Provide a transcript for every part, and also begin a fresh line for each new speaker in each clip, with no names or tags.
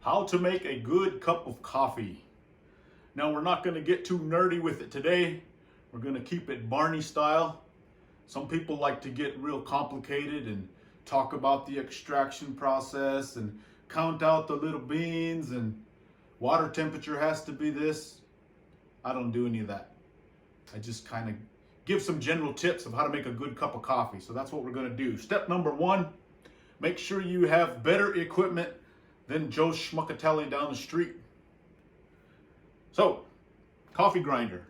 How to make a good cup of coffee. Now we're not going to get too nerdy with it today. We're going to keep it Barney style. Some people like to get real complicated and talk about the extraction process and count out the little beans and water temperature has to be this. I don't do any of that. I just kind of give some general tips of how to make a good cup of coffee. So that's what we're going to do. Step number one, make sure you have better equipment than Joe Schmuckatelli down the street. So, coffee grinder.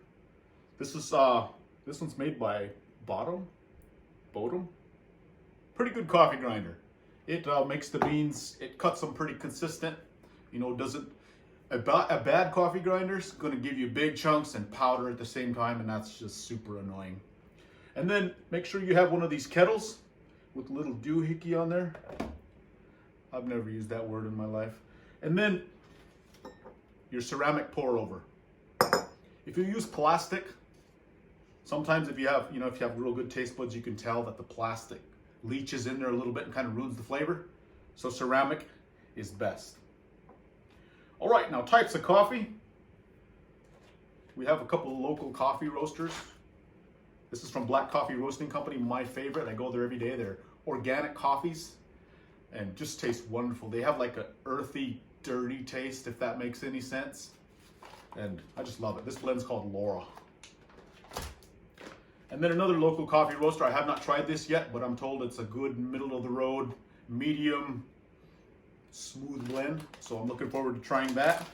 This one's made by Bodum. Pretty good coffee grinder. It makes the beans, it cuts them pretty consistent. You know, a bad coffee grinder is going to give you big chunks and powder at the same time, and that's just super annoying. And then make sure you have one of these kettles with a little doohickey on there. I've never used that word in my life. And then your ceramic pour over. If you use plastic, sometimes if you have real good taste buds, you can tell that the plastic leaches in there a little bit and kind of ruins the flavor. So ceramic is best. All right, now types of coffee. We have a couple of local coffee roasters. This is from Black Coffee Roasting Company, my favorite. I go there every day. They're organic coffees and just taste wonderful. They have like an earthy, dirty taste, if that makes any sense. And I just love it. This blend's called Laura. And then another local coffee roaster. I have not tried this yet, but I'm told it's a good middle of the road, medium, smooth blend. So I'm looking forward to trying that.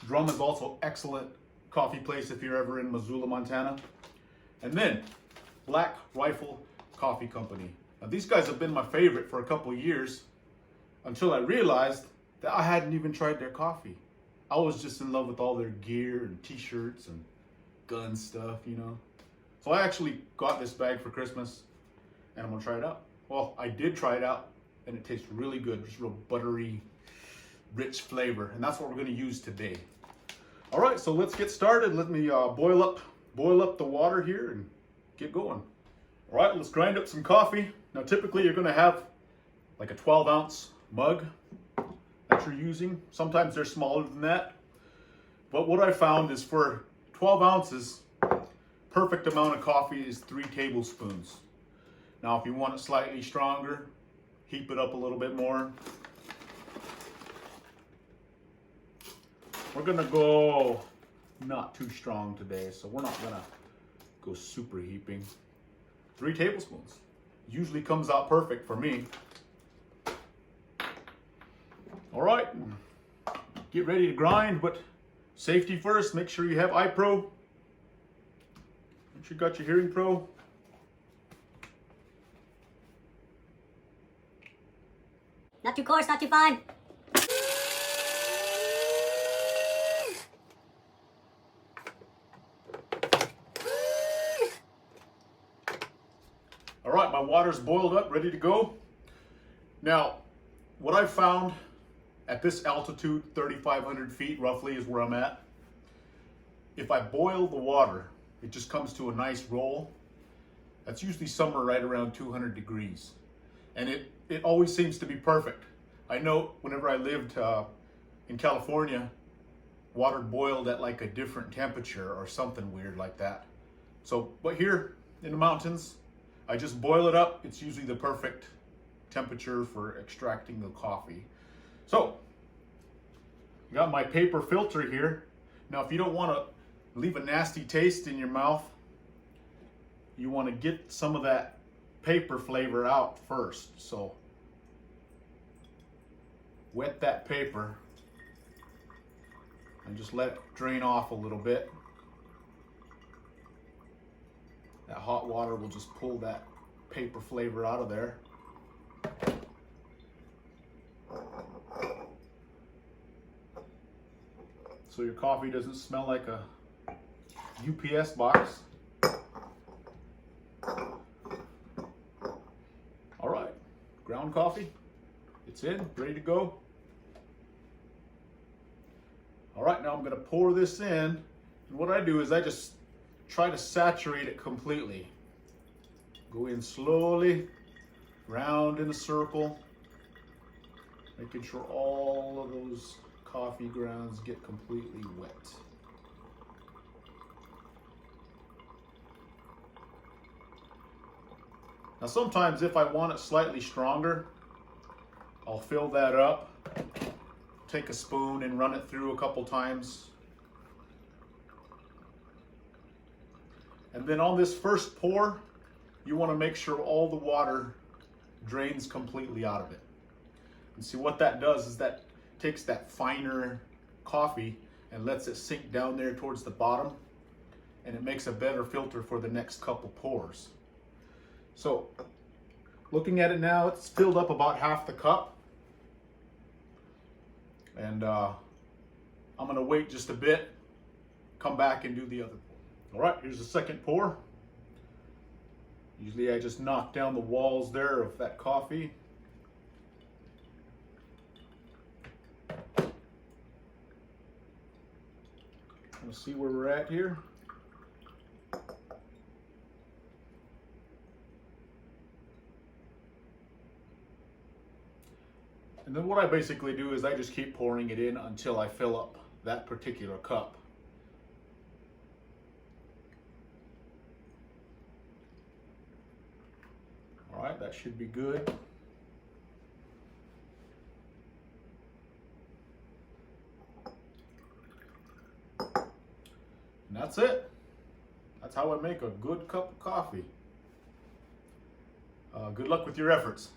Drum is also excellent coffee place if you're ever in Missoula, Montana. And then Black Rifle Coffee Company. Now these guys have been my favorite for a couple of years until I realized that I hadn't even tried their coffee. I was just in love with all their gear and t-shirts and gun stuff, you know. So I actually got this bag for Christmas and I'm gonna try it out. Well, I did try it out and it tastes really good. Just real buttery, rich flavor. And that's what we're gonna use today. All right, so let's get started. Let me boil up the water here and get going. All right, let's grind up some coffee. Now typically you're gonna have like a 12-ounce mug that you're using. Sometimes they're smaller than that. But what I found is for 12 ounces, perfect amount of coffee is 3 tablespoons. Now if you want it slightly stronger, heat it up a little bit more. We're gonna go not too strong today, so we're not gonna go super heaping. 3 tablespoons. Usually comes out perfect for me. All right, get ready to grind, but safety first. Make sure you have iPro. Make sure you got your Hearing Pro.
Not too coarse, not too fine.
All right, my water's boiled up, ready to go. Now, what I've found at this altitude, 3,500 feet roughly is where I'm at. If I boil the water, it just comes to a nice roll. That's usually somewhere right around 200 degrees. And it always seems to be perfect. I know whenever I lived in California, water boiled at like a different temperature or something weird like that. So, but here in the mountains, I just boil it up. It's usually the perfect temperature for extracting the coffee. So, I got my paper filter here. Now, if you don't want to leave a nasty taste in your mouth, you want to get some of that paper flavor out first. So, wet that paper and just let it drain off a little bit. That hot water will just pull that paper flavor out of there. So your coffee doesn't smell like a UPS box. All right, ground coffee, it's in, ready to go. All right, now I'm gonna pour this in. And what I do is I just try to saturate it completely. Go in slowly, round in a circle. Making sure all of those coffee grounds get completely wet. Now sometimes if I want it slightly stronger, I'll fill that up, take a spoon and run it through a couple times. And then on this first pour, you want to make sure all the water drains completely out of it. And see what that does is that takes that finer coffee and lets it sink down there towards the bottom, and it makes a better filter for the next couple pours. So looking at it now, it's filled up about half the cup. And I'm gonna wait just a bit, come back and do the other pour. All right, here's the second pour. Usually I just knock down the walls there of that coffee. Let's see where we're at here. And then what I basically do is I just keep pouring it in until I fill up that particular cup. All right, that should be good. And that's it. That's how I make a good cup of coffee. Good luck with your efforts.